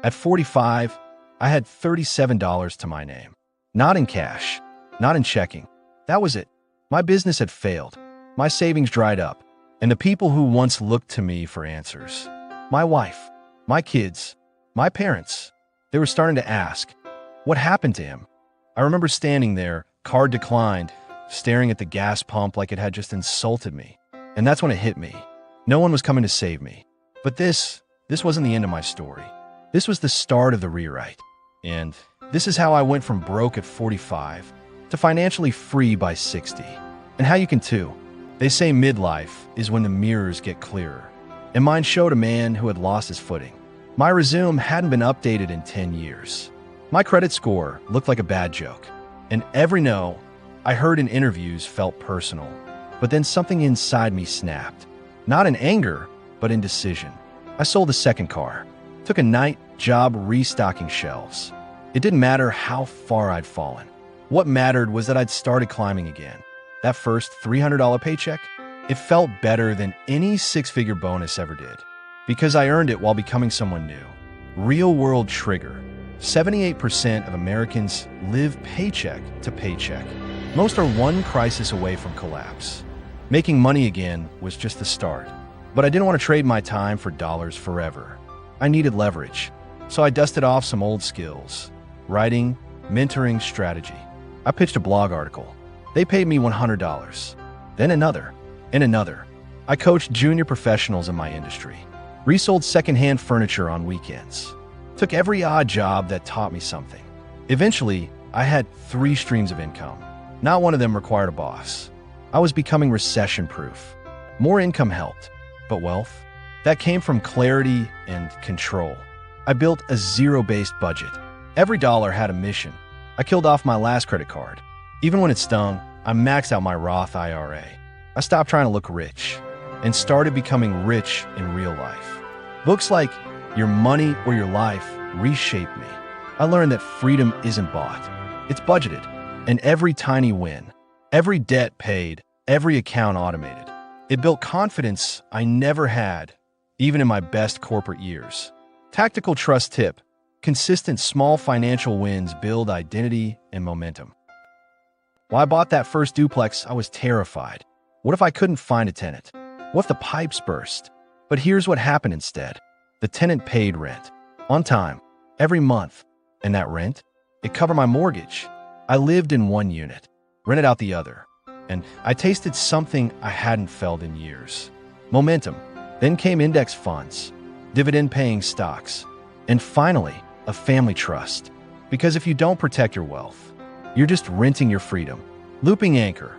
At 45, I had $37 to my name. Not in cash, not in checking. That was it. My business had failed. My savings dried up. And the people who once looked to me for answers, my wife, my kids, my parents, they were starting to ask, what happened to him? I remember standing there, card declined, staring at the gas pump like it had just insulted me. And that's when it hit me. No one was coming to save me. But this wasn't the end of my story. This was the start of the rewrite. And this is how I went from broke at 45 to financially free by 60. And how you can too. They say midlife is when the mirrors get clearer. And mine showed a man who had lost his footing. My resume hadn't been updated in 10 years. My credit score looked like a bad joke. And every no I heard in interviews felt personal. But then something inside me snapped. Not in anger, but in decision. I sold a second car. Took a night job restocking shelves. It didn't matter how far I'd fallen. What mattered was that I'd started climbing again. That first $300 paycheck, it felt better than any six-figure bonus ever did. Because I earned it while becoming someone new. Real-world trigger. 78% of Americans live paycheck to paycheck. Most are one crisis away from collapse. Making money again was just the start. But I didn't want to trade my time for dollars forever. I needed leverage. So I dusted off some old skills. Writing, mentoring, strategy. I pitched a blog article. They paid me $100. Then another, and another. I coached junior professionals in my industry. Resold secondhand furniture on weekends. Took every odd job that taught me something. Eventually, I had 3 streams of income. Not one of them required a boss. I was becoming recession-proof. More income helped, but wealth? That came from clarity and control. I built a zero-based budget. Every dollar had a mission. I killed off my last credit card. Even when it stung, I maxed out my Roth IRA. I stopped trying to look rich and started becoming rich in real life. Books like Your Money or Your Life reshaped me. I learned that freedom isn't bought. It's budgeted. And every tiny win, every debt paid, every account automated. It built confidence I never had, even in my best corporate years. Tactical trust tip. Consistent small financial wins build identity and momentum. While I bought that first duplex, I was terrified. What if I couldn't find a tenant? What if the pipes burst? But here's what happened instead. The tenant paid rent. On time. Every month. And that rent? It covered my mortgage. I lived in one unit. Rented out the other. And I tasted something I hadn't felt in years. Momentum. Then came index funds. Dividend-paying stocks. And finally, a family trust. Because if you don't protect your wealth, you're just renting your freedom. Looping anchor.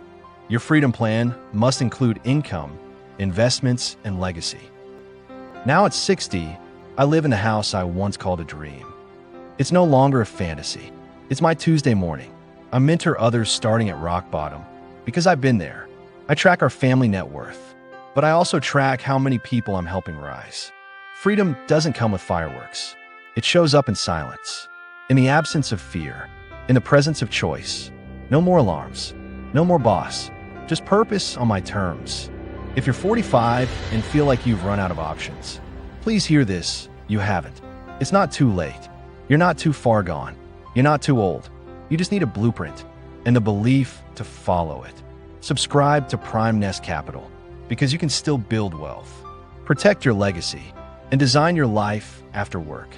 Your freedom plan must include income, investments, and legacy. Now at 60, I live in the house I once called a dream. It's no longer a fantasy. It's my Tuesday morning. I mentor others starting at rock bottom because I've been there. I track our family net worth, but I also track how many people I'm helping rise. Freedom doesn't come with fireworks. It shows up in silence, in the absence of fear, in the presence of choice. No more alarms, no more boss, just purpose on my terms. If you're 45 and feel like you've run out of options, please hear this, you haven't. It's not too late. You're not too far gone. You're not too old. You just need a blueprint and the belief to follow it. Subscribe to PrimeNest Capital because you can still build wealth, protect your legacy, and design your life after work.